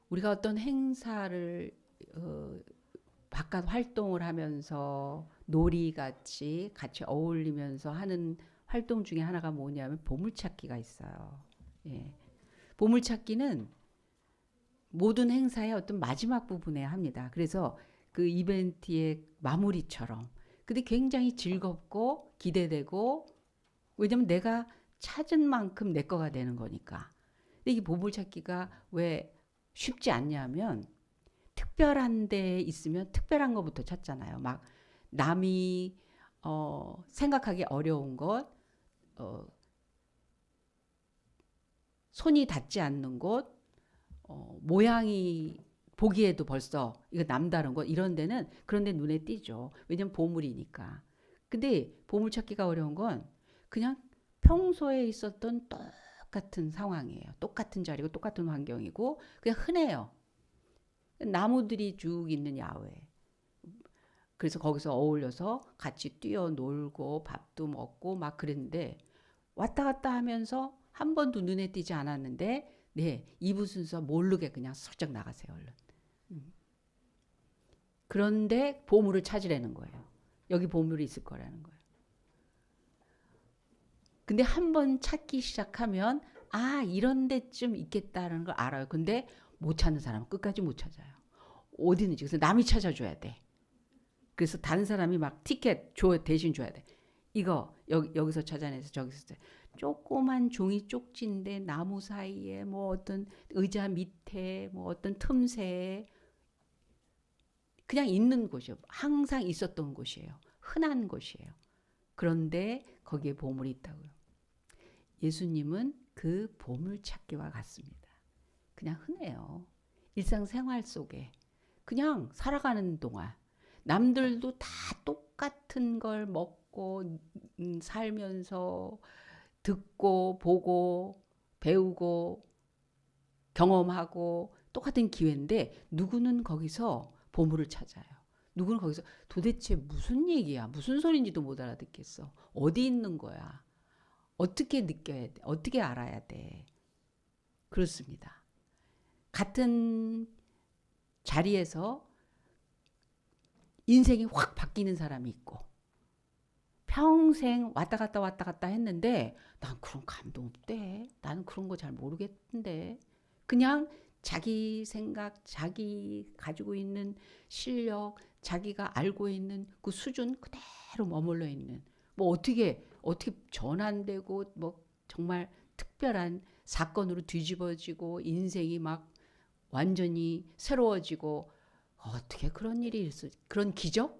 우리가 어떤 행사를 바깥 활동을 하면서 같이 어울리면서 하는 활동 중에 하나가 뭐냐면 보물찾기가 있어요. 예. 보물찾기는 모든 행사의 어떤 마지막 부분에 합니다. 그래서 그 이벤트의 마무리처럼. 근데 굉장히 즐겁고 기대되고, 왜냐면 내가 찾은 만큼 내 거가 되는 거니까. 근데 이 보물찾기가 왜 쉽지 않냐면, 특별한 데 있으면 특별한 것부터 찾잖아요. 막 남이 생각하기 어려운 것, 어, 손이 닿지 않는 곳, 모양이 보기에도 벌써 이거 남다른 곳, 이런 데는 그런 데 눈에 띄죠. 왜냐면 보물이니까. 근데 보물찾기가 어려운 건 그냥 평소에 있었던 똑같은 상황이에요. 똑같은 자리고 똑같은 환경이고 그냥 흔해요. 나무들이 쭉 있는 야외. 그래서 거기서 어울려서 같이 뛰어놀고 밥도 먹고 막 그랬는데, 왔다 갔다 하면서 한 번도 눈에 띄지 않았는데, 네, 2부 순서 모르게 그냥 슬쩍 나가세요, 얼른. 그런데 보물을 찾으려는 거예요. 여기 보물이 있을 거라는 거예요. 근데 한 번 찾기 시작하면, 아, 이런 데쯤 있겠다는 걸 알아요. 근데 못 찾는 사람은 끝까지 못 찾아요. 어디 있는지. 그래서 남이 찾아줘야 돼. 그래서 다른 사람이 막 티켓 대신 줘야 돼. 이거 여기서 찾아내서 저기서 조그만 종이 쪽지인데 나무 사이에 뭐 어떤 의자 밑에 뭐 어떤 틈새에 그냥 있는 곳이에요. 항상 있었던 곳이에요. 흔한 곳이에요. 그런데 거기에 보물이 있다고요. 예수님은 그 보물 찾기와 같습니다. 그냥 흔해요. 일상생활 속에 그냥 살아가는 동안 남들도 다 똑같은 걸 먹고 살면서 듣고 보고 배우고 경험하고 똑같은 기회인데, 누구는 거기서 보물을 찾아요. 누구는 거기서 도대체 무슨 얘기야, 무슨 소리인지도 못 알아듣겠어. 어디 있는 거야? 어떻게 느껴야 돼? 어떻게 알아야 돼? 그렇습니다. 같은 자리에서 인생이 확 바뀌는 사람이 있고, 평생 왔다 갔다 했는데 난 그런 감동 없대. 나는 그런 거 잘 모르겠는데. 그냥 자기 생각, 자기 가지고 있는 실력, 자기가 알고 있는 그 수준 그대로 머물러 있는. 뭐 어떻게 전환되고 뭐 정말 특별한 사건으로 뒤집어지고 인생이 막 완전히 새로워지고, 어떻게 그런 일이 있어? 그런 기적?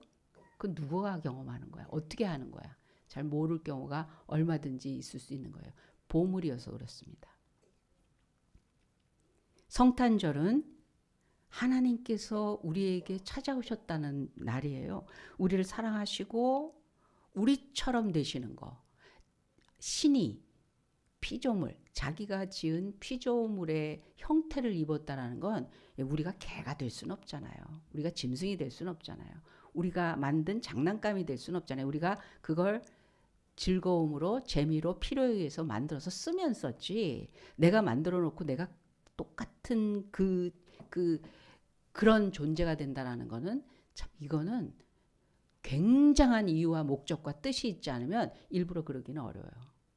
그 누구가 경험하는 거야? 어떻게 하는 거야? 잘 모를 경우가 얼마든지 있을 수 있는 거예요. 보물이어서 그렇습니다. 성탄절은 하나님께서 우리에게 찾아오셨다는 날이에요. 우리를 사랑하시고 우리처럼 되시는 거. 신이 피조물, 자기가 지은 피조물의 형태를 입었다라는 건 우리가 개가 될 수는 없잖아요. 우리가 짐승이 될 수는 없잖아요. 우리가 만든 장난감이 될 수는 없잖아요. 우리가 그걸 즐거움으로 재미로 필요에 의해서 만들어서 쓰면 썼지. 내가 만들어 놓고 내가 똑같은 그런 존재가 된다라는 거는 참, 이거는 굉장한 이유와 목적과 뜻이 있지 않으면 일부러 그러기는 어려워요.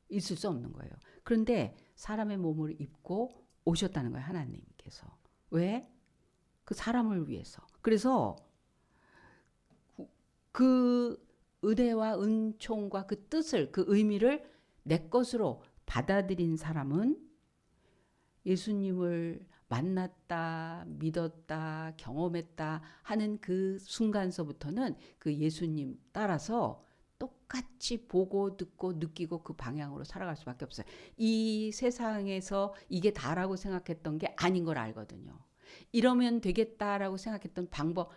있을 수 없는 거예요. 그런데 사람의 몸을 입고 오셨다는 거예요, 하나님께서. 왜? 그 사람을 위해서. 그래서 그 의대와 은총과 그 뜻을, 그 의미를 내 것으로 받아들인 사람은 예수님을 만났다, 믿었다, 경험했다 하는 그 순간서부터는 그 예수님 따라서 똑같이 보고 듣고 느끼고 그 방향으로 살아갈 수밖에 없어요. 이 세상에서 이게 다라고 생각했던 게 아닌 걸 알거든요. 이러면 되겠다라고 생각했던 방법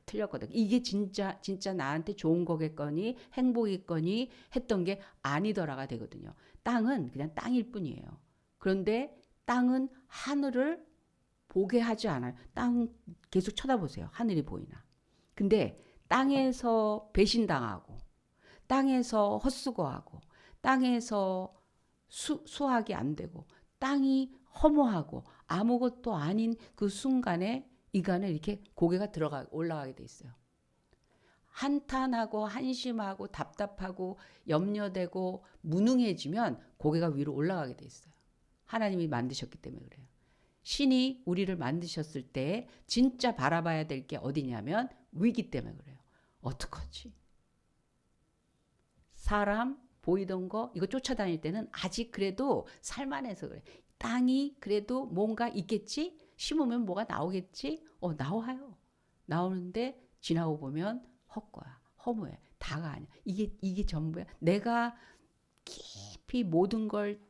틀렸거든. 이게 진짜 나한테 좋은 거겠거니 행복이겠거니 했던 게 아니더라가 되거든요. 땅은 그냥 땅일 뿐이에요. 그런데 땅은 하늘을 보게 하지 않아요. 땅 계속 쳐다보세요. 하늘이 보이나. 근데 땅에서 배신당하고, 땅에서 헛수고하고, 땅에서 수확이 안 되고, 땅이 허무하고 아무것도 아닌 그 순간에 이간에 이렇게 고개가 올라가게 돼 있어요. 한탄하고 한심하고 답답하고 염려되고 무능해지면 고개가 위로 올라가게 돼 있어요. 하나님이 만드셨기 때문에 그래요. 신이 우리를 만드셨을 때 진짜 바라봐야 될 게 어디냐면 위기 때문에 그래요. 어떡하지? 사람 보이던 거 이거 쫓아다닐 때는 아직 그래도 살만해서 그래. 땅이 그래도 뭔가 있겠지? 심으면 뭐가 나오겠지? 나와요. 나오는데 지나고 보면 헛거야. 허무해. 다가 아니야. 이게 전부야. 내가 깊이 모든 걸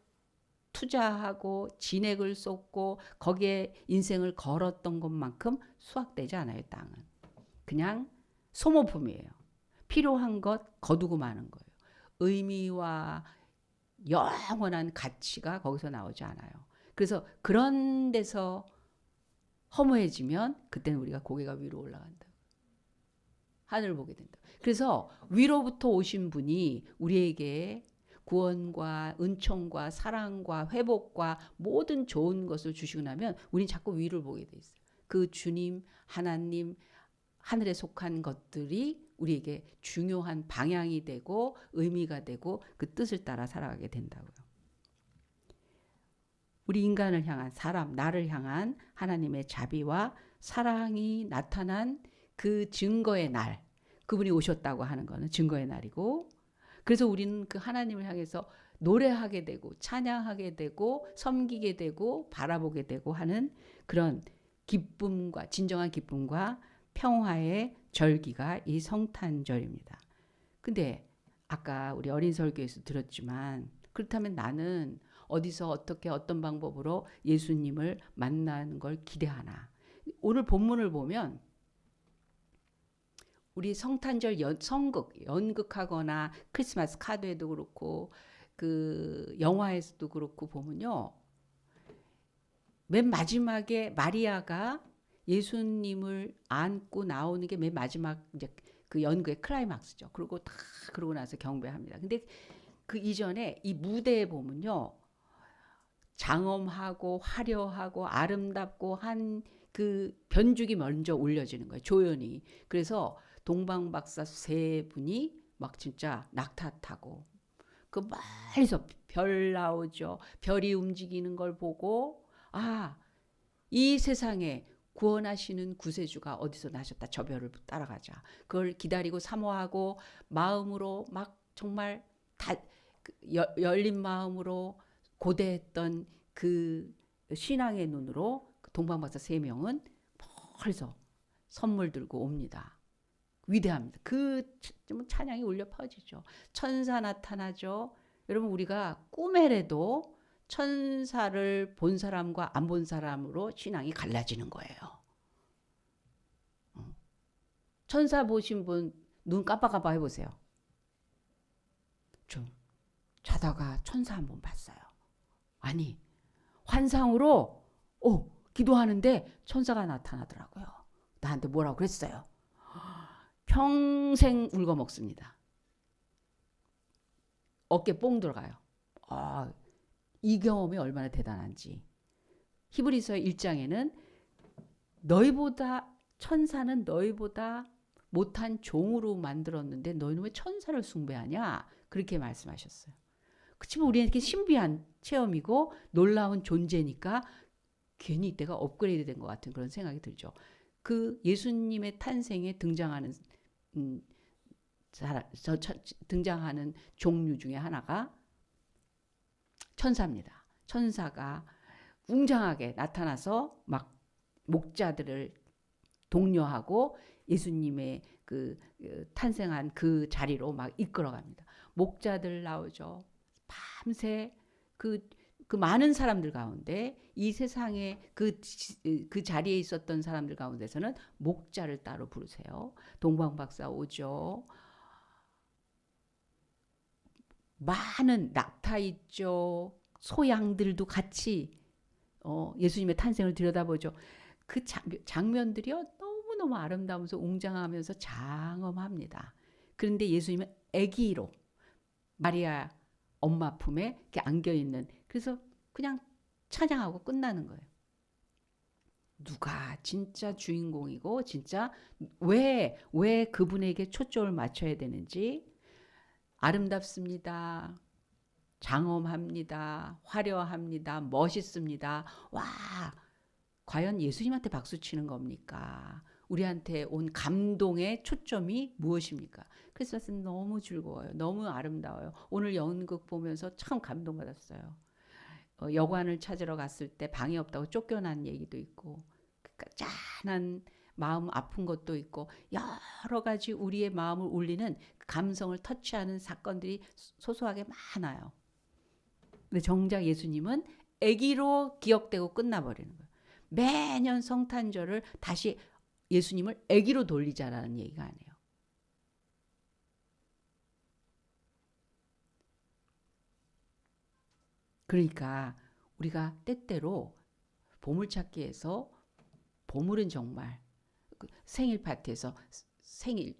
투자하고 진액을 쏟고 거기에 인생을 걸었던 것만큼 수확되지 않아요. 땅은. 그냥 소모품이에요. 필요한 것 거두고 마는 거예요. 의미와 영원한 가치가 거기서 나오지 않아요. 그래서 그런 데서 허무해지면 그때는 우리가 고개가 위로 올라간다. 하늘을 보게 된다. 그래서 위로부터 오신 분이 우리에게 구원과 은총과 사랑과 회복과 모든 좋은 것을 주시고 나면 우리는 자꾸 위를 보게 돼 있어요. 그 주님, 하나님, 하늘에 속한 것들이 우리에게 중요한 방향이 되고 의미가 되고 그 뜻을 따라 살아가게 된다고요. 우리 인간을 향한 사람, 나를 향한 하나님의 자비와 사랑이 나타난 그 증거의 날, 그분이 오셨다고 하는 것은 증거의 날이고, 그래서 우리는 그 하나님을 향해서 노래하게 되고 찬양하게 되고 섬기게 되고 바라보게 되고 하는 그런 기쁨과 진정한 기쁨과 평화의 절기가 이 성탄절입니다. 근데 아까 우리 어린 설교에서 들었지만 그렇다면 나는 어디서 어떻게 어떤 방법으로 예수님을 만나는 걸 기대하나. 오늘 본문을 보면 우리 성탄절 성극, 연극하거나 크리스마스 카드에도 그렇고 그 영화에서도 그렇고 보면요. 맨 마지막에 마리아가 예수님을 안고 나오는 게 맨 마지막 이제 그 연극의 클라이막스죠. 그러고 나서 경배합니다. 근데 그 이전에 이 무대에 보면요. 장엄하고 화려하고 아름답고 한 그 변죽이 먼저 올려지는 거예요. 조연이. 그래서 동방박사 세 분이 막 진짜 낙타 타고 그 멀리서 별 나오죠. 별이 움직이는 걸 보고 이 세상에 구원하시는 구세주가 어디서 나셨다. 저 별을 따라가자. 그걸 기다리고 사모하고 마음으로 막 정말 열린 마음으로 고대했던 그 신앙의 눈으로 동방박사 세 명은 멀리서 선물 들고 옵니다. 위대합니다. 그 찬양이 울려 퍼지죠. 천사 나타나죠. 여러분 우리가 꿈에라도 천사를 본 사람과 안 본 사람으로 신앙이 갈라지는 거예요. 천사 보신 분 눈 깜빡깜빡 해보세요. 좀 자다가 천사 한 번 봤어요. 아니 환상으로 기도하는데 천사가 나타나더라고요. 나한테 뭐라고 그랬어요. 평생 울고 먹습니다. 어깨 뽕 들어가요. 이 경험이 얼마나 대단한지. 히브리서 1장에는 천사는 너희보다 못한 종으로 만들었는데 너희는 왜 천사를 숭배하냐? 그렇게 말씀하셨어요. 그치만 우리는 이렇게 신비한 체험이고 놀라운 존재니까 괜히 내가 업그레이드 된 것 같은 그런 생각이 들죠. 그 예수님의 탄생에 등장하는 등장하는 종류 중에 하나가 천사입니다. 천사가 웅장하게 나타나서 막 목자들을 독려하고 예수님의 그 탄생한 그 자리로 막 이끌어갑니다. 목자들 나오죠. 밤새 그 많은 사람들 가운데 이 세상에 그 자리에 있었던 사람들 가운데서는 목자를 따로 부르세요. 동방박사 오죠. 많은 낙타 있죠. 소양들도 같이 예수님의 탄생을 들여다보죠. 그 장면들이요 너무너무 아름다우면서 웅장하면서 장엄합니다. 그런데 예수님은 아기로 마리아 엄마 품에 이렇게 안겨 있는 그래서 그냥 찬양하고 끝나는 거예요. 누가 진짜 주인공이고 진짜 왜 그분에게 초점을 맞춰야 되는지. 아름답습니다. 장엄합니다. 화려합니다. 멋있습니다. 와, 과연 예수님한테 박수 치는 겁니까? 우리한테 온 감동의 초점이 무엇입니까? 크리스마스는 너무 즐거워요. 너무 아름다워요. 오늘 연극 보면서 참 감동받았어요. 여관을 찾으러 갔을 때 방이 없다고 쫓겨난 얘기도 있고, 그러니까 짠한 마음 아픈 것도 있고, 여러 가지 우리의 마음을 울리는 감성을 터치하는 사건들이 소소하게 많아요. 근데 정작 예수님은 아기로 기억되고 끝나버리는 거예요. 매년 성탄절을 다시 예수님을 아기로 돌리자라는 얘기가 아니에요. 그러니까 우리가 때때로 보물찾기에서 보물은 정말 그 생일 파티에서 생일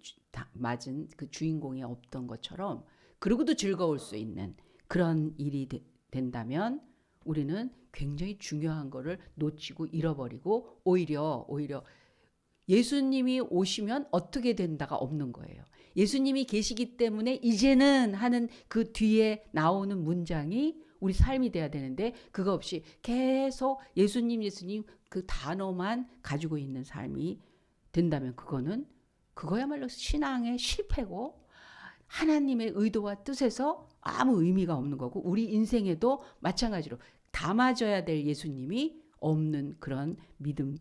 맞은 그 주인공이 없던 것처럼, 그러고도 즐거울 수 있는 그런 일이 된다면 우리는 굉장히 중요한 거를 놓치고 잃어버리고 오히려 예수님이 오시면 어떻게 된다가 없는 거예요. 예수님이 계시기 때문에 이제는 하는 그 뒤에 나오는 문장이 우리 삶이 돼야 되는데, 그거 없이 계속 예수님 그 단어만 가지고 있는 삶이 된다면 그거야말로 신앙의 실패고 하나님의 의도와 뜻에서 아무 의미가 없는 거고, 우리 인생에도 마찬가지로 담아져야 될 예수님이 없는 그런 믿음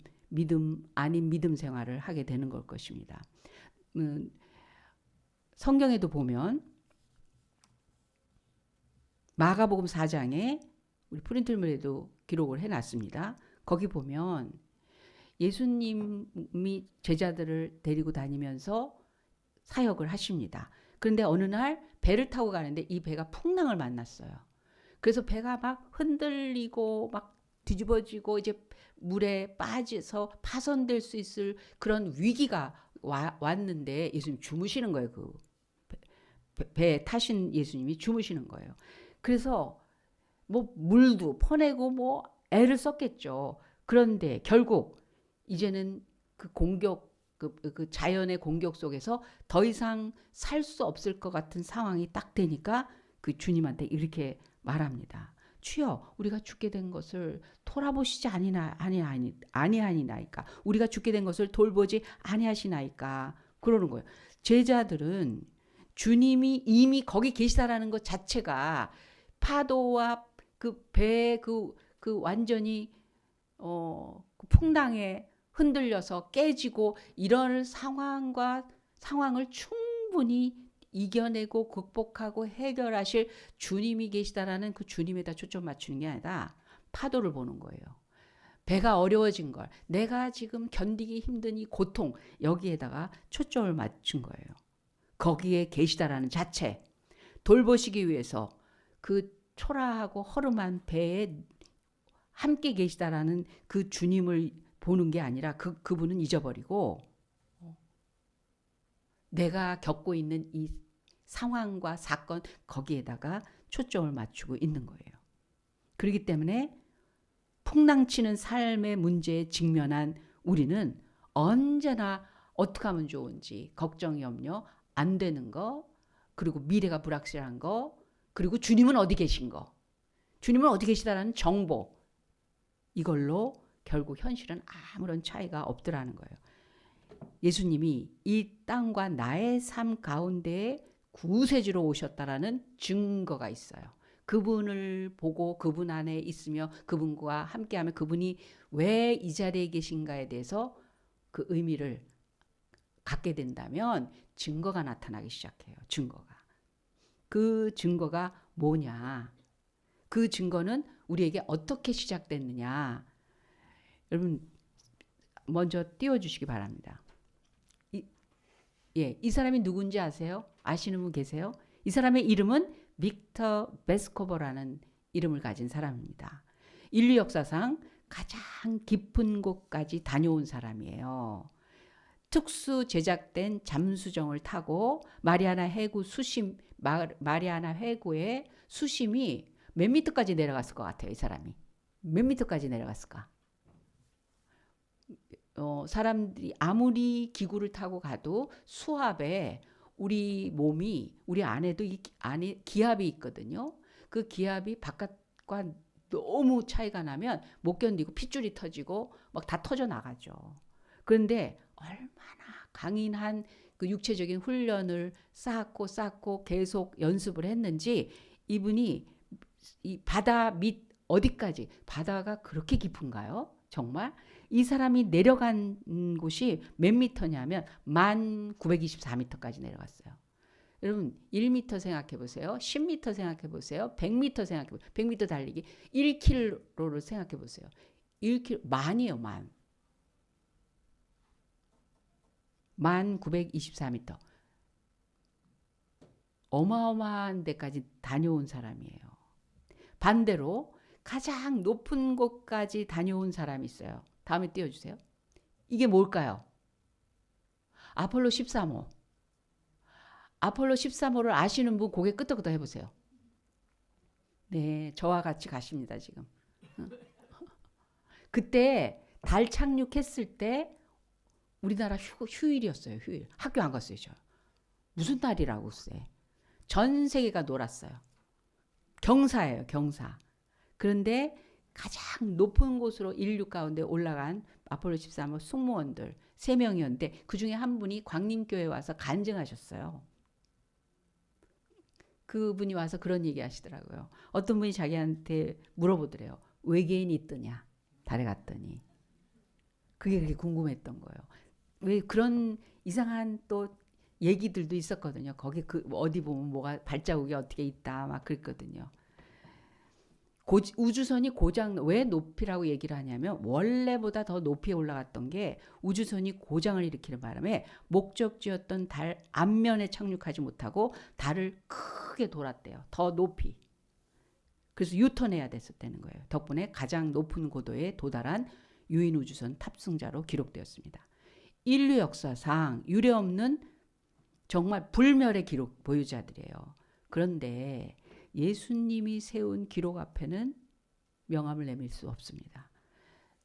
아닌 믿음 생활을 하게 되는 걸 것입니다. 성경에도 보면 마가복음 4장에 우리 프린트물에도 기록을 해놨습니다. 거기 보면 예수님이 제자들을 데리고 다니면서 사역을 하십니다. 그런데 어느 날 배를 타고 가는데 이 배가 풍랑을 만났어요. 그래서 배가 막 흔들리고 막 뒤집어지고 이제 물에 빠져서 파손될 수 있을 그런 위기가 왔는데 예수님 주무시는 거예요. 그 배에 타신 예수님이 주무시는 거예요. 그래서 뭐 물도 퍼내고 뭐 애를 썼겠죠. 그런데 결국 이제는 그 공격, 그 자연의 공격 속에서 더 이상 살 수 없을 것 같은 상황이 딱 되니까 그 주님한테 이렇게 말합니다. 주여, 우리가 죽게 된 것을 돌아보시지 아니하니나이까. 우리가 죽게 된 것을 돌보지 아니하시나이까. 그러는 거예요. 제자들은 주님이 이미 거기 계시다라는 것 자체가 파도와 그 배 그 완전히 그 풍랑에 흔들려서 깨지고 이런 상황을 충분히 이겨내고 극복하고 해결하실 주님이 계시다라는 그 주님에다 초점 맞추는 게 아니라 파도를 보는 거예요. 배가 어려워진 걸, 내가 지금 견디기 힘든 이 고통, 여기에다가 초점을 맞춘 거예요. 거기에 계시다라는 자체, 돌보시기 위해서 그 초라하고 허름한 배에 함께 계시다라는 그 주님을 보는 게 아니라 그분은 잊어버리고 내가 겪고 있는 이 상황과 사건, 거기에다가 초점을 맞추고 있는 거예요. 그렇기 때문에 풍랑치는 삶의 문제에 직면한 우리는 언제나 어떻게 하면 좋은지 걱정, 염려 안 되는 거, 그리고 미래가 불확실한 거, 그리고 주님은 어디 계신 거, 주님은 어디 계시다라는 정보, 이걸로 결국 현실은 아무런 차이가 없더라는 거예요. 예수님이 이 땅과 나의 삶 가운데에 구세주로 오셨다라는 증거가 있어요. 그분을 보고 그분 안에 있으며 그분과 함께하면 그분이 왜 이 자리에 계신가에 대해서 그 의미를 갖게 된다면 증거가 나타나기 시작해요. 그 증거가 뭐냐? 그 증거는 우리에게 어떻게 시작됐느냐? 여러분 먼저 띄워주시기 바랍니다. 이 사람이 누군지 아세요? 아시는 분 계세요? 이 사람의 이름은 빅터 베스코버라는 이름을 가진 사람입니다. 인류 역사상 가장 깊은 곳까지 다녀온 사람이에요. 특수 제작된 잠수정을 타고 마리아나 해구의 수심이 몇 미터까지 내려갔을 것 같아요, 이 사람이. 몇 미터까지 내려갔을까? 사람들이 아무리 기구를 타고 가도 수압에 우리 몸이 우리 안에도 이 안에 기압이 있거든요. 그 기압이 바깥과 너무 차이가 나면 못 견디고 핏줄이 터지고 막 다 터져 나가죠. 그런데 얼마나 강인한 그 육체적인 훈련을 쌓고 계속 연습을 했는지 이분이 이 바다 밑 어디까지 바다가 그렇게 깊은가요? 정말 이 사람이 내려간 곳이 몇 미터냐면 1924m까지 내려갔어요. 여러분 1m 생각해 보세요. 10m 생각해 보세요. 100m 생각해 보세요. 100m 달리기 1km를 생각해 보세요. 1km 만이에요. 만. 1924m. 어마어마한 데까지 다녀온 사람이에요. 반대로 가장 높은 곳까지 다녀온 사람이 있어요. 다음에 띄워주세요. 이게 뭘까요? 아폴로 13호. 아폴로 13호를 아시는 분 고개 끄덕끄덕 해보세요. 네, 저와 같이 가십니다 지금. 그때 달 착륙했을 때 우리나라 휴일이었어요. 휴일. 학교 안 갔어요. 저. 무슨 날이라고 쎄. 전 세계가 놀았어요. 경사예요. 경사. 그런데 가장 높은 곳으로 인류 가운데 올라간 아폴로 13호 승무원들 3명이었는데 그중에 한 분이 광림교회에 와서 간증하셨어요. 그분이 와서 그런 얘기 하시더라고요. 어떤 분이 자기한테 물어보더래요. 외계인이 있더냐 달에 갔더니. 그게 그렇게 궁금했던 거예요. 왜 그런 이상한 또 얘기들도 있었거든요. 거기 그 어디 보면 뭐가 발자국이 어떻게 있다 막 그랬거든요. 우주선이 고장 왜 높이라고 얘기를 하냐면 원래보다 더 높이 올라갔던 게 우주선이 고장을 일으키는 바람에 목적지였던 달 앞면에 착륙하지 못하고 달을 크게 돌았대요. 더 높이. 그래서 유턴해야 됐었다는 거예요. 덕분에 가장 높은 고도에 도달한 유인 우주선 탑승자로 기록되었습니다. 인류 역사상 유례없는 정말 불멸의 기록 보유자들이에요. 그런데 예수님이 세운 기록 앞에는 명함을 내밀 수 없습니다.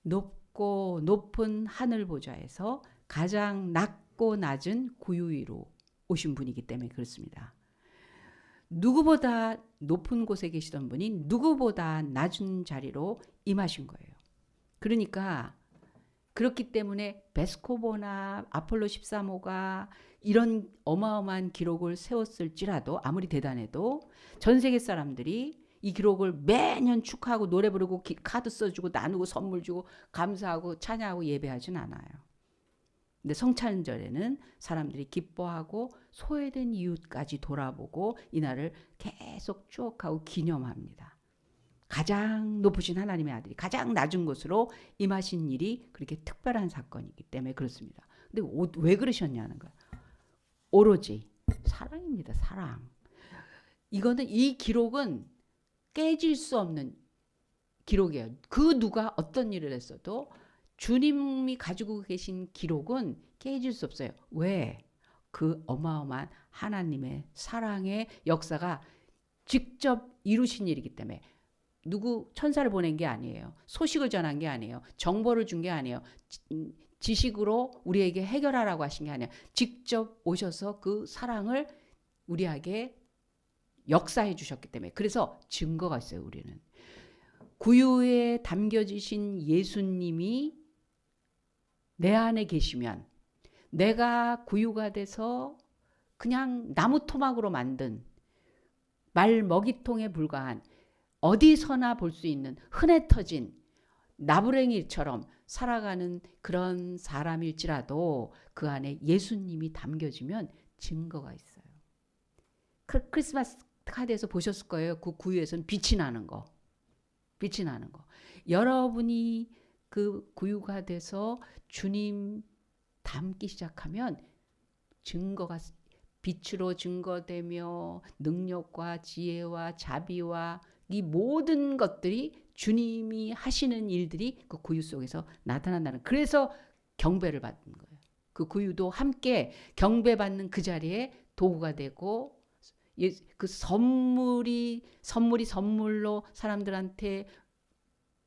높고 높은 하늘 보좌에서 가장 낮고 낮은 구유 위로 오신 분이기 때문에 그렇습니다. 누구보다 높은 곳에 계시던 분이 누구보다 낮은 자리로 임하신 거예요. 그러니까 그렇기 때문에 베스코보나 아폴로 13호가 이런 어마어마한 기록을 세웠을지라도 아무리 대단해도 전 세계 사람들이 이 기록을 매년 축하하고 노래 부르고 카드 써주고 나누고 선물 주고 감사하고 찬양하고 예배하진 않아요. 근데 성찬절에는 사람들이 기뻐하고 소외된 이웃까지 돌아보고 이날을 계속 추억하고 기념합니다. 가장 높으신 하나님의 아들이 가장 낮은 곳으로 임하신 일이 그렇게 특별한 사건이기 때문에 그렇습니다. 근데 왜 그러셨냐는 거예요. 오로지 사랑입니다. 사랑. 이거는 이 기록은 깨질 수 없는 기록이에요. 그 누가 어떤 일을 했어도 주님이 가지고 계신 기록은 깨질 수 없어요. 왜? 그 어마어마한 하나님의 사랑의 역사가 직접 이루신 일이기 때문에 누구 천사를 보낸 게 아니에요. 소식을 전한 게 아니에요. 정보를 준 게 아니에요. 지식으로 우리에게 해결하라고 하신 게 아니에요. 직접 오셔서 그 사랑을 우리에게 역사해 주셨기 때문에 그래서 증거가 있어요. 우리는 구유에 담겨지신 예수님이 내 안에 계시면 내가 구유가 돼서 그냥 나무 토막으로 만든 말 먹이통에 불과한 어디서나 볼 수 있는 흔해 터진 나부랭이처럼 살아가는 그런 사람일지라도 그 안에 예수님이 담겨지면 증거가 있어요. 크리스마스 카드에서 보셨을 거예요. 그 구유에서는 빛이 나는 거. 빛이 나는 거. 여러분이 그 구유가 돼서 주님 닮기 시작하면 증거가 빛으로 증거되며 능력과 지혜와 자비와 이 모든 것들이 주님이 하시는 일들이 그 구유 속에서 나타난다는. 그래서 경배를 받는 거예요. 그 구유도 함께 경배받는 그 자리에 도구가 되고 그 선물로 사람들한테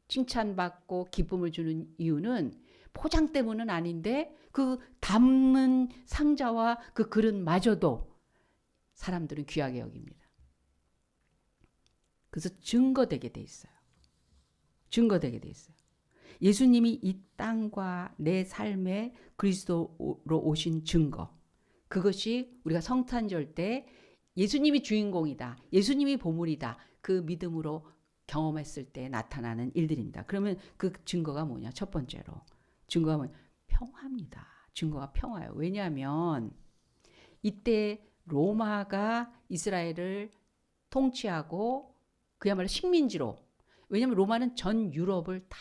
칭찬받고 기쁨을 주는 이유는 포장 때문은 아닌데 그 담은 상자와 그 그릇마저도 사람들은 귀하게 여깁니다. 그래서 증거되게 돼 있어요. 증거되게 돼 있어요. 예수님이 이 땅과 내 삶에 그리스도로 오신 증거. 그것이 우리가 성탄절 때 예수님이 주인공이다. 예수님이 보물이다. 그 믿음으로 경험했을 때 나타나는 일들입니다. 그러면 그 증거가 뭐냐? 첫 번째로. 증거가 뭐냐? 평화입니다. 증거가 평화예요. 왜냐하면 이때 로마가 이스라엘을 통치하고 그야말로 식민지로, 왜냐하면 로마는 전 유럽을 다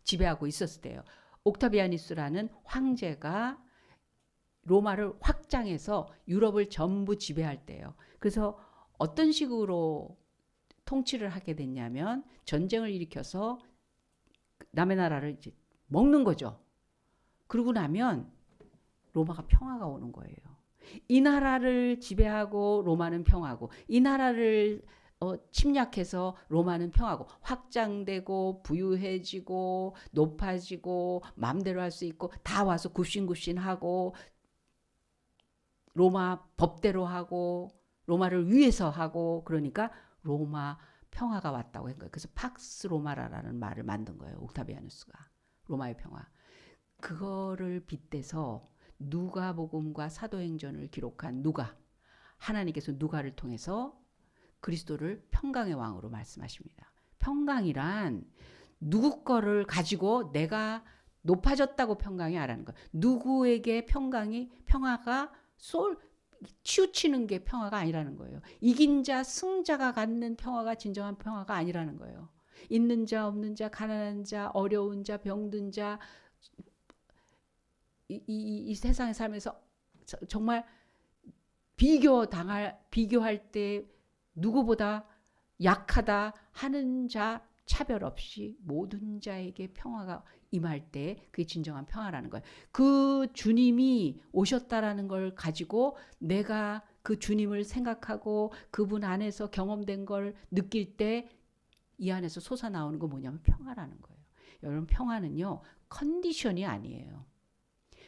지배하고 있었을 때예요. 옥타비아누스라는 황제가 로마를 확장해서 유럽을 전부 지배할 때예요. 그래서 어떤 식으로 통치를 하게 됐냐면 전쟁을 일으켜서 남의 나라를 이제 먹는 거죠. 그러고 나면 로마가 평화가 오는 거예요. 이 나라를 지배하고 로마는 평화고, 이 나라를 침략해서 로마는 평화고, 확장되고 부유해지고 높아지고 마음대로 할 수 있고 다 와서 굽신굽신하고 로마 법대로 하고 로마를 위해서 하고, 그러니까 로마 평화가 왔다고 한 거예요. 그래서 팍스 로마라라는 말을 만든 거예요. 옥타비아누스가. 로마의 평화. 그거를 빗대서 누가복음과 사도행전을 기록한 누가, 하나님께서 누가를 통해서 그리스도를 평강의 왕으로 말씀하십니다. 평강이란 누구 거를 가지고 내가 높아졌다고 평강이 아니라는 거예요. 누구에게 평화가 치우치는 게 평화가 아니라는 거예요. 이긴 자, 승자가 갖는 평화가 진정한 평화가 아니라는 거예요. 있는 자, 없는 자, 가난한 자, 어려운 자, 병든 자, 이 세상에 살면서 정말 비교할 때 누구보다 약하다 하는 자 차별 없이 모든 자에게 평화가 임할 때 그게 진정한 평화라는 거예요. 그 주님이 오셨다라는 걸 가지고 내가 그 주님을 생각하고 그분 안에서 경험된 걸 느낄 때 이 안에서 솟아나오는 거 뭐냐면 평화라는 거예요. 여러분, 평화는요 컨디션이 아니에요.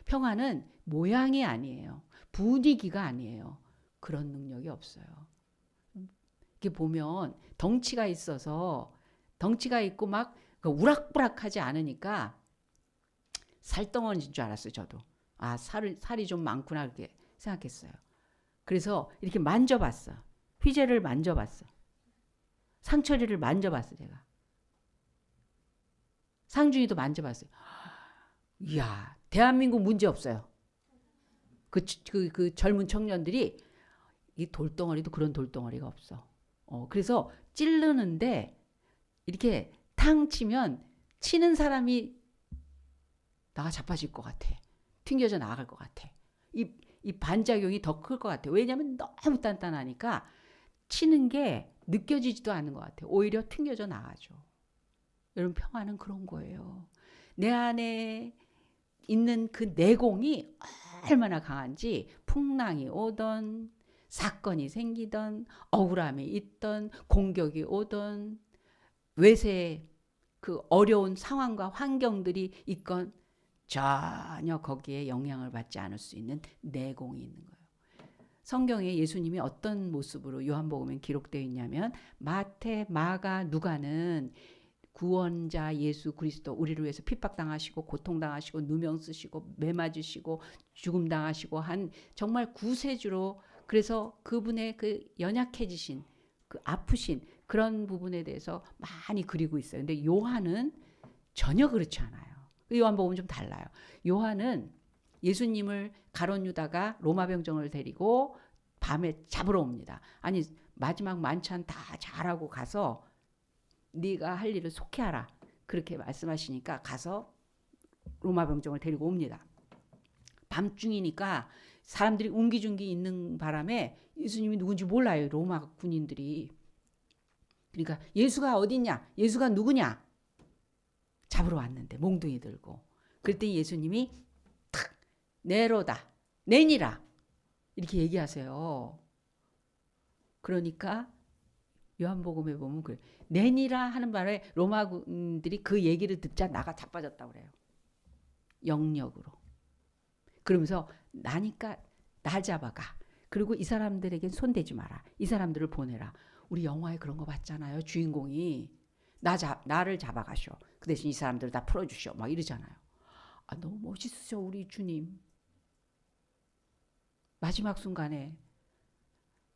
평화는 모양이 아니에요. 분위기가 아니에요. 그런 능력이 없어요. 이렇게 보면 덩치가 있어서 덩치가 있고 막 우락부락하지 않으니까 살덩어리인 줄 알았어요. 저도. 아, 살이 좀 많구나 그렇게 생각했어요. 그래서 이렇게 만져봤어. 휘재를 만져봤어. 상철이를 만져봤어 제가. 상준이도 만져봤어요. 이야, 대한민국 문제 없어요. 그 젊은 청년들이 이 돌덩어리도 그런 돌덩어리가 없어. 그래서 찌르는데 이렇게 탕 치면 치는 사람이 나가 자빠질 것 같아. 튕겨져 나갈 것 같아. 이 반작용이 더 클 것 같아. 왜냐하면 너무 단단하니까 치는 게 느껴지지도 않는 것 같아. 오히려 튕겨져 나가죠. 여러분, 평화는 그런 거예요. 내 안에 있는 그 내공이 얼마나 강한지, 풍랑이 오던 사건이 생기던 억울함이 있던 공격이 오던 외세 그 어려운 상황과 환경들이 있건 전혀 거기에 영향을 받지 않을 수 있는 내공이 있는 거예요. 성경에 예수님이 어떤 모습으로 요한복음에 기록되어 있냐면 마태, 마가, 누가는 구원자 예수 그리스도 우리를 위해서 핍박당하시고 고통당하시고 누명 쓰시고 매 맞으시고 죽음당하시고 한 정말 구세주로, 그래서 그분의 그 연약해지신 그 아프신 그런 부분에 대해서 많이 그리고 있어요. 근데 요한은 전혀 그렇지 않아요. 요한복음은 좀 달라요. 요한은 예수님을 가룟 유다가 로마 병정을 데리고 밤에 잡으러 옵니다. 아니, 마지막 만찬 다 잘하고 가서 네가 할 일을 속히 하라 그렇게 말씀하시니까 가서 로마 병정을 데리고 옵니다. 밤중이니까 사람들이 웅기중기 있는 바람에 예수님이 누군지 몰라요. 로마 군인들이. 그러니까 예수가 어딨냐, 예수가 누구냐 잡으러 왔는데 몽둥이 들고. 그랬더니 예수님이 탁 내로다 내니라 이렇게 얘기하세요. 그러니까 요한복음에 보면 그래. 내니라 하는 말에 로마군들이 그 얘기를 듣자 나가 자빠졌다고 그래요. 영역으로. 그러면서 나니까 날 잡아가. 그리고 이 사람들에겐 손대지 마라. 이 사람들을 보내라. 우리 영화에 그런 거 봤잖아요. 주인공이 나를 잡아가쇼. 그 대신 이 사람들을 다 풀어주쇼. 막 이러잖아요. 아, 너무 멋있으셔 우리 주님. 마지막 순간에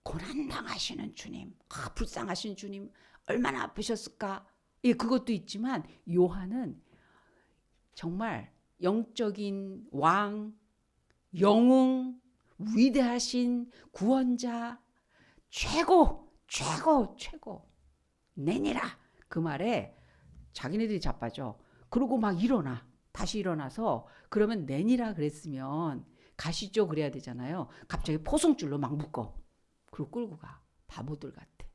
고난당하시는 주님, 불쌍하신 주님, 얼마나 아프셨을까? 예, 그것도 있지만 요한은 정말 영적인 왕, 영웅, 위대하신 구원자, 최고 내니라. 그 말에 자기네들이 자빠져. 그러고 막 일어나. 다시 일어나서 그러면 내니라 그랬으면 가시죠 그래야 되잖아요. 갑자기 포승줄로 막 묶어. 그리고 끌고 가. 바보들 같아.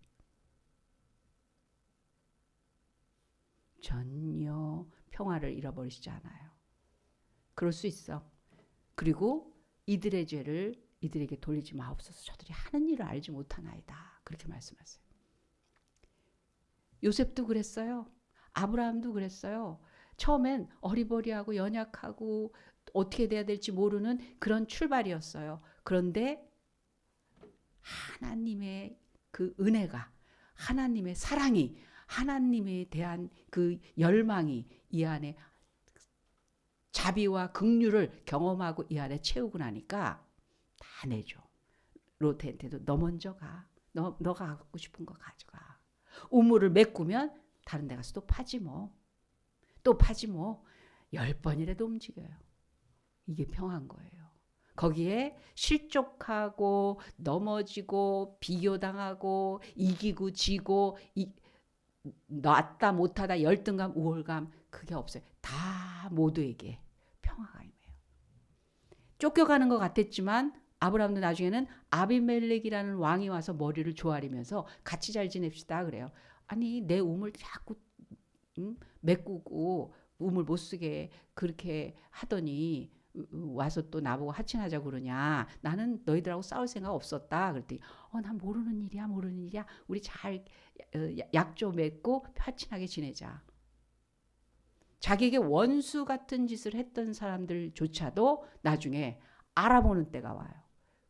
전혀 평화를 잃어버리시지 않아요. 그럴 수 있어. 그리고 이들의 죄를 이들에게 돌리지 마옵소서. 저들이 하는 일을 알지 못하나이다. 그렇게 말씀하세요. 요셉도 그랬어요. 아브라함도 그랬어요. 처음엔 어리버리하고 연약하고 어떻게 돼야 될지 모르는 그런 출발이었어요. 그런데 하나님의 그 은혜가, 하나님의 사랑이, 하나님에 대한 그 열망이 이 안에 자비와 긍휼을 경험하고 이 안에 채우고 나니까 다 내줘. 롯한테도 너 먼저 가. 너가 갖고 싶은 거 가져가. 우물을 메꾸면 다른 데 가서 또 파지 뭐. 또 파지 뭐. 10번이라도 움직여요. 이게 평화인 거예요. 거기에 실족하고 넘어지고 비교당하고 이기고 지고 놨다 못하다 열등감 우월감 그게 없어요. 다 모두에게 평화가 임해요. 쫓겨가는 것 같았지만 아브라함도 나중에는 아비멜렉이라는 왕이 와서 머리를 조아리면서 같이 잘 지냅시다 그래요. 아니 내 우물 자꾸 메꾸고 우물 못 쓰게 그렇게 하더니 와서 또 나보고 하친하자고 그러냐. 나는 너희들하고 싸울 생각 없었다. 그랬더니 난 모르는 일이야. 우리 잘 약조 맺고 하친하게 지내자. 자기에게 원수 같은 짓을 했던 사람들조차도 나중에 알아보는 때가 와요.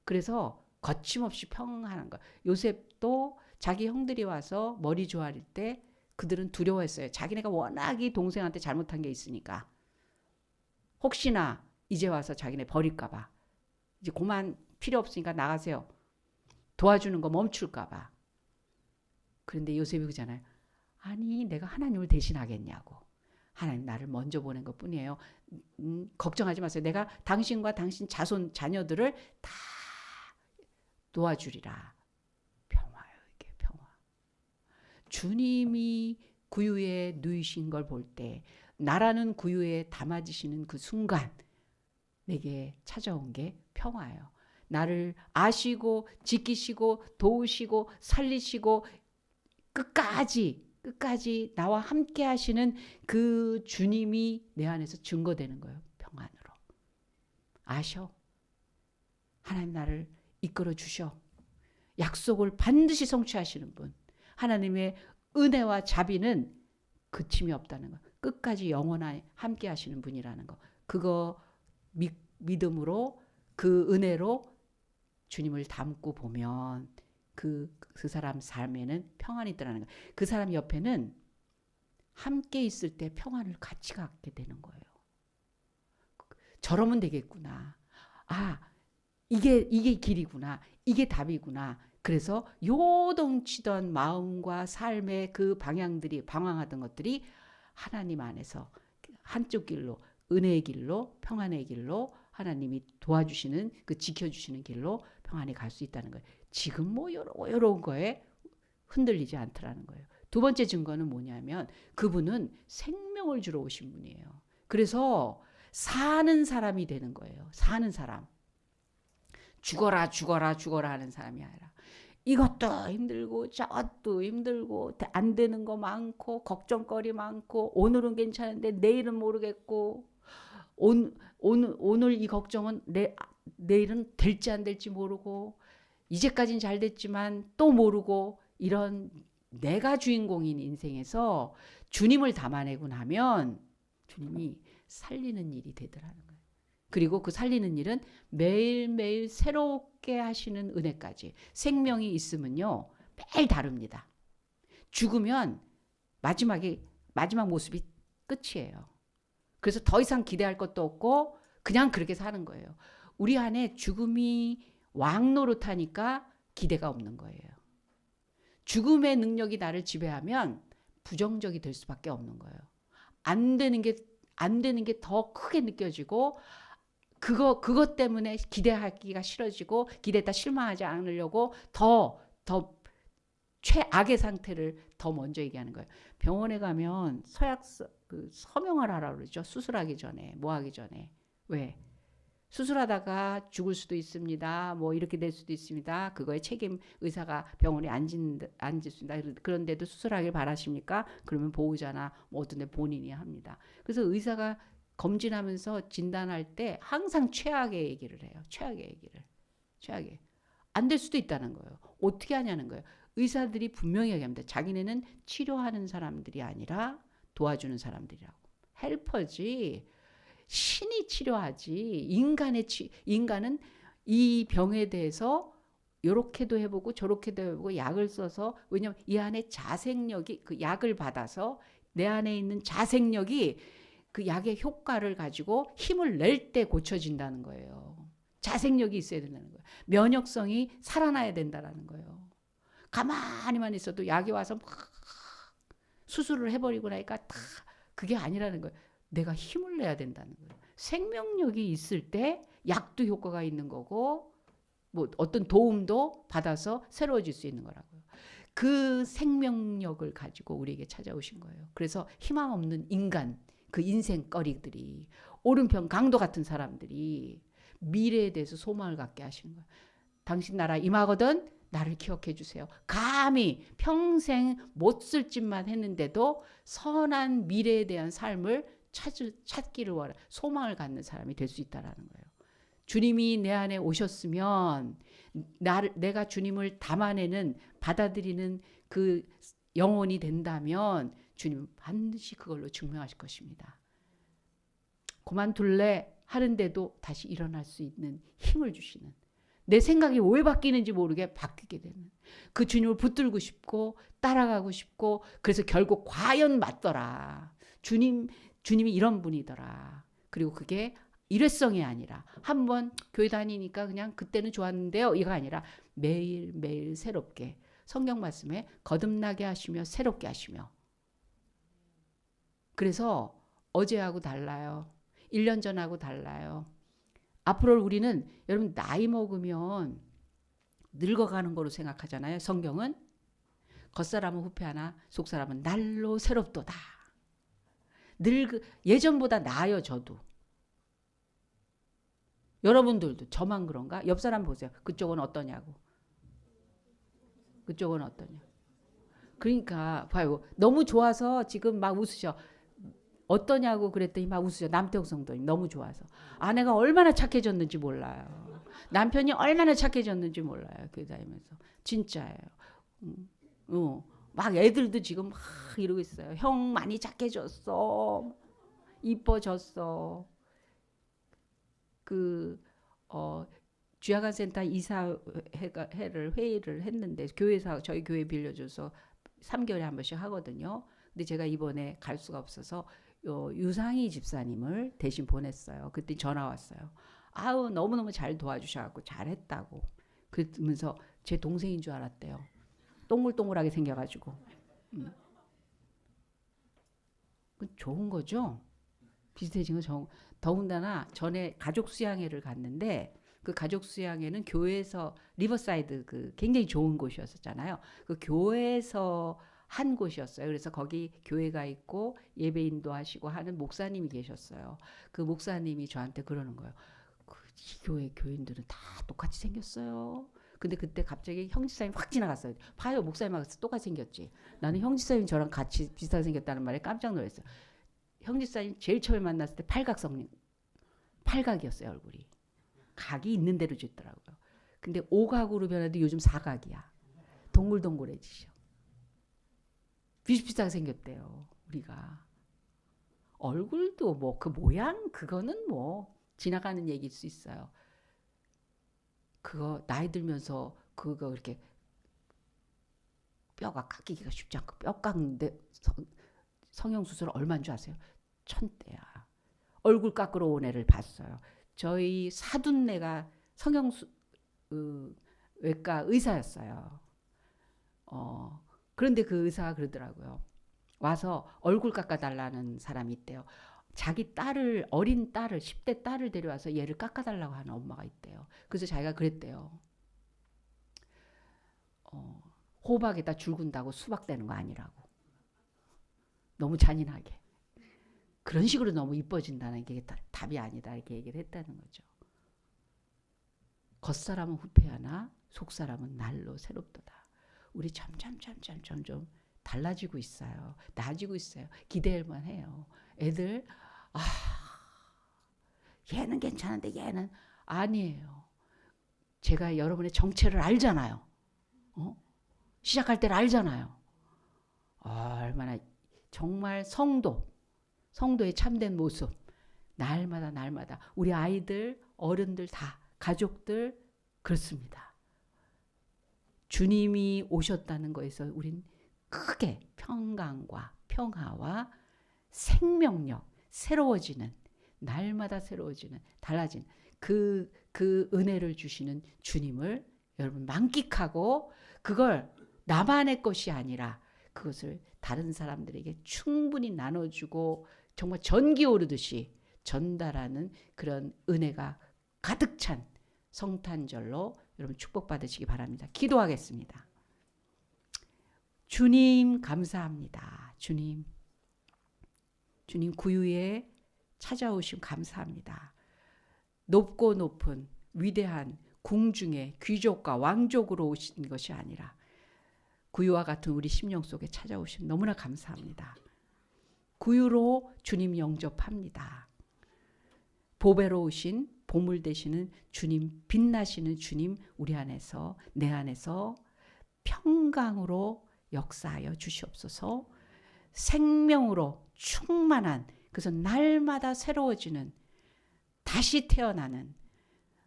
그래서 거침없이 평안한 거. 요셉도 자기 형들이 와서 머리 조아릴 때 그들은 두려워했어요. 자기네가 워낙 이 동생한테 잘못한 게 있으니까. 혹시나 이제 와서 자기네 버릴까 봐. 이제 그만 필요 없으니까 나가세요. 도와주는 거 멈출까 봐. 그런데 요셉이 그러잖아요. 아니 내가 하나님을 대신하겠냐고. 하나님 나를 먼저 보낸 것뿐이에요. 걱정하지 마세요. 내가 당신과 당신 자손 자녀들을 다 도와주리라. 평화예요. 이게 평화. 주님이 구유에 누이신 걸 볼 때 나라는 구유에 담아지시는 그 순간 내게 찾아온 게 평화예요. 나를 아시고 지키시고 도우시고 살리시고 끝까지 나와 함께 하시는 그 주님이 내 안에서 증거되는 거예요. 평안으로. 아셔. 하나님 나를 이끌어 주셔. 약속을 반드시 성취하시는 분. 하나님의 은혜와 자비는 그침이 없다는 거. 끝까지 영원히 함께 하시는 분이라는 거. 그거 믿음으로 그 은혜로 주님을 닮고 보면 그 사람 삶에는 평안이 있다는 거예요. 그 사람 옆에는 함께 있을 때 평안을 같이 갖게 되는 거예요. 저러면 되겠구나. 아, 이게 길이구나. 이게 답이구나. 그래서 요동치던 마음과 삶의 그 방향들이 방황하던 것들이 하나님 안에서 한쪽 길로 은혜의 길로 평안의 길로 하나님이 도와주시는 그 지켜주시는 길로 평안히 갈 수 있다는 거예요. 지금 뭐 여러 거에 흔들리지 않더라는 거예요. 두 번째 증거는 뭐냐면 그분은 생명을 주러 오신 분이에요. 그래서 사는 사람이 되는 거예요. 사는 사람. 죽어라 하는 사람이 아니라 이것도 힘들고 저것도 힘들고 안 되는 거 많고 걱정거리 많고 오늘은 괜찮은데 내일은 모르겠고 오늘 이 걱정은 내일은 될지 안 될지 모르고 이제까지는 잘 됐지만 또 모르고 이런 내가 주인공인 인생에서 주님을 담아내고 나면 주님이 살리는 일이 되더라는 거예요. 그리고 그 살리는 일은 매일매일 새롭게 하시는 은혜까지. 생명이 있으면요 매일 다릅니다. 죽으면 마지막 모습이 끝이에요. 그래서 더 이상 기대할 것도 없고 그냥 그렇게 사는 거예요. 우리 안에 죽음이 왕노릇하니까 기대가 없는 거예요. 죽음의 능력이 나를 지배하면 부정적이 될 수밖에 없는 거예요. 안 되는 게 더 크게 느껴지고 그것 때문에 기대하기가 싫어지고 기대했다 실망하지 않으려고 더 최악의 상태를 더 먼저 얘기하는 거예요. 병원에 가면 서명을 하라 그러죠. 수술하기 전에, 뭐 하기 전에. 왜? 수술하다가 죽을 수도 있습니다. 뭐 이렇게 될 수도 있습니다. 그거에 책임 의사가 병원에 앉습니다. 그런데도 수술하길 바라십니까? 그러면 보호자나 뭐 어떤 데 본인이 합니다. 그래서 의사가 검진하면서 진단할 때 항상 최악의 얘기를 해요. 최악의. 안 될 수도 있다는 거예요. 어떻게 하냐는 거예요. 의사들이 분명히 얘기합니다. 자기네는 치료하는 사람들이 아니라 도와주는 사람들이라고. 헬퍼지. 신이 치료하지. 인간은 이 병에 대해서 요렇게도 해보고 저렇게도 해보고 약을 써서, 왜냐면 이 안에 자생력이, 그 약을 받아서 내 안에 있는 자생력이 그 약의 효과를 가지고 힘을 낼 때 고쳐진다는 거예요. 자생력이 있어야 된다는 거예요. 면역성이 살아나야 된다는 거예요. 가만히만 있어도 약이 와서 막 수술을 해버리고 나니까 다 그게 아니라는 거예요. 내가 힘을 내야 된다는 거예요. 생명력이 있을 때 약도 효과가 있는 거고 뭐 어떤 도움도 받아서 새로워질 수 있는 거라고요. 그 생명력을 가지고 우리에게 찾아오신 거예요. 그래서 희망 없는 인간, 그 인생거리들이, 오른편 강도 같은 사람들이 미래에 대해서 소망을 갖게 하시는 거예요. 당신 나라 임하거든 나를 기억해 주세요. 감히 평생 못 쓸 짓만 했는데도 선한 미래에 대한 삶을 찾기를 원해 소망을 갖는 사람이 될 수 있다라는 거예요. 주님이 내 안에 오셨으면 내가 주님을 담아내는 받아들이는 그 영혼이 된다면 주님은 반드시 그걸로 증명하실 것입니다. 그만둘래 하는데도 다시 일어날 수 있는 힘을 주시는, 내 생각이 왜 바뀌는지 모르게 바뀌게 되는 그 주님을 붙들고 싶고 따라가고 싶고, 그래서 결국 과연 맞더라. 주님이 이런 분이더라. 그리고 그게 일회성이 아니라 한번 교회 다니니까 그냥 그때는 좋았는데요 이거 아니라 매일매일 새롭게 성경 말씀에 거듭나게 하시며 새롭게 하시며. 그래서 어제하고 달라요. 1년 전하고 달라요. 앞으로 우리는, 여러분 나이 먹으면 늙어가는 거로 생각하잖아요. 성경은 겉사람은 후패하나 속사람은 날로 새롭도다. 예전보다 나아요. 저도. 여러분들도 저만 그런가? 옆 사람 보세요. 그쪽은 어떠냐고. 그쪽은 어떠냐. 그러니까 봐요. 너무 좋아서 지금 막 웃으셔. 어떠냐고 그랬더니 막 웃으셔. 남태욱 성도님 너무 좋아서. 아내가 얼마나 착해졌는지 몰라요. 남편이 얼마나 착해졌는지 몰라요. 교회 다니면서. 진짜예요. 막 애들도 지금 막 이러고 있어요. 형 많이 착해졌어. 이뻐졌어. 주야간센터 회의를 했는데 교회에서 저희 교회 빌려줘서 3개월에 한 번씩 하거든요. 근데 제가 이번에 갈 수가 없어서 유상희 집사님을 대신 보냈어요. 그때 전화 왔어요. 아우 너무너무 잘 도와주셔갖고 잘했다고. 그러면서 제 동생인 줄 알았대요. 동글동글하게 생겨가지고. 좋은 거죠. 비슷해진 거 더군다나 전에 가족 수양회를 갔는데 그 가족 수양회는 교회에서 리버사이드 그 굉장히 좋은 곳이었잖아요. 그 교회에서 한 곳이었어요. 그래서 거기 교회가 있고 예배 인도하시고 하는 목사님이 계셨어요. 그 목사님이 저한테 그러는 거예요. 이 교회 교인들은 다 똑같이 생겼어요. 근데 그때 갑자기 형집사님 확 지나갔어요. 봐요, 목사님하고 똑같이 생겼지. 나는 형집사님 저랑 같이 비슷하게 생겼다는 말에 깜짝 놀랐어요. 형집사님 제일 처음에 만났을 때 팔각이었어요, 얼굴이. 각이 있는 대로 짓더라고요. 근데 오각으로 변해도 요즘 사각이야. 동글동글해지셔. 비슷비슷하게 생겼대요. 우리가 얼굴도 뭐 그 모양 그거는 뭐 지나가는 얘기일 수 있어요. 그거 나이 들면서 그거 이렇게 뼈가 깎이기가 쉽지 않고 뼈 깎는데 성형수술 얼마인 줄 아세요? 1,000대야. 얼굴 깎으러 온 애를 봤어요. 저희 사돈네가 외과 의사였어요. 그런데 그 의사가 그러더라고요. 와서 얼굴 깎아달라는 사람이 있대요. 자기 딸을, 어린 딸을, 10대 딸을 데려와서 얘를 깎아달라고 하는 엄마가 있대요. 그래서 자기가 그랬대요. 호박에다 줄 군다고 수박 되는 거 아니라고. 너무 잔인하게. 그런 식으로 너무 이뻐진다는 게 답이 아니다. 이렇게 얘기를 했다는 거죠. 겉사람은 후패하나 속사람은 날로 새롭도다. 우리 점점 달라지고 있어요. 나아지고 있어요. 기대할만 해요. 애들 얘는 괜찮은데 얘는 아니에요. 제가 여러분의 정체를 알잖아요. 시작할 때를 알잖아요. 얼마나 정말 성도의 참된 모습 날마다 우리 아이들 어른들 다 가족들 그렇습니다. 주님이 오셨다는 거에서 우린 크게 평강과 평화와 생명력 새로워지는 날마다 새로워지는 달라진 그 은혜를 주시는 주님을 여러분 만끽하고 그걸 나만의 것이 아니라 그것을 다른 사람들에게 충분히 나눠주고 정말 전기 오르듯이 전달하는 그런 은혜가 가득 찬 성탄절로 여러분 축복받으시기 바랍니다. 기도하겠습니다. 주님 감사합니다. 주님 구유에 찾아오심 감사합니다. 높고 높은 위대한 궁중의 귀족과 왕족으로 오신 것이 아니라 구유와 같은 우리 심령 속에 찾아오심 너무나 감사합니다. 구유로 주님 영접합니다. 보배로우신 보물 되시는 주님, 빛나시는 주님 우리 안에서 내 안에서 평강으로 역사하여 주시옵소서. 생명으로 충만한 그래서 날마다 새로워지는 다시 태어나는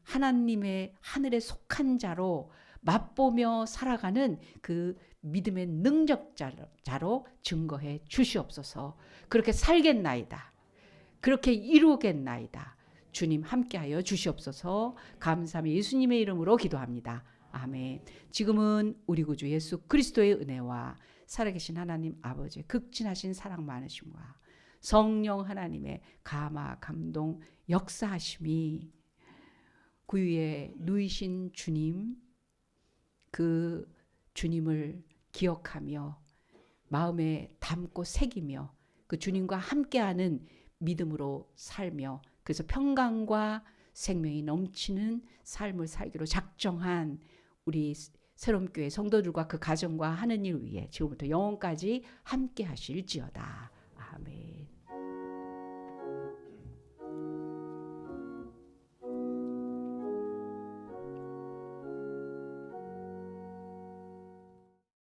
하나님의 하늘에 속한 자로 맛보며 살아가는 그 믿음의 능력자로 증거해 주시옵소서. 그렇게 살겠나이다. 그렇게 이루겠나이다. 주님 함께하여 주시옵소서. 감사하며 예수님의 이름으로 기도합니다. 아멘. 지금은 우리 구주 예수 그리스도의 은혜와 살아계신 하나님 아버지의 극진하신 사랑 많으심과 성령 하나님의 감화 감동 역사하심이 구유에 누이신 주님 그 주님을 기억하며 마음에 담고 새기며 그 주님과 함께하는 믿음으로 살며 그래서 평강과 생명이 넘치는 삶을 살기로 작정한 우리 새로운 교회 성도들과 그 가정과 하는 일 위해 지금부터 영원까지 함께 하실지어다. 아멘.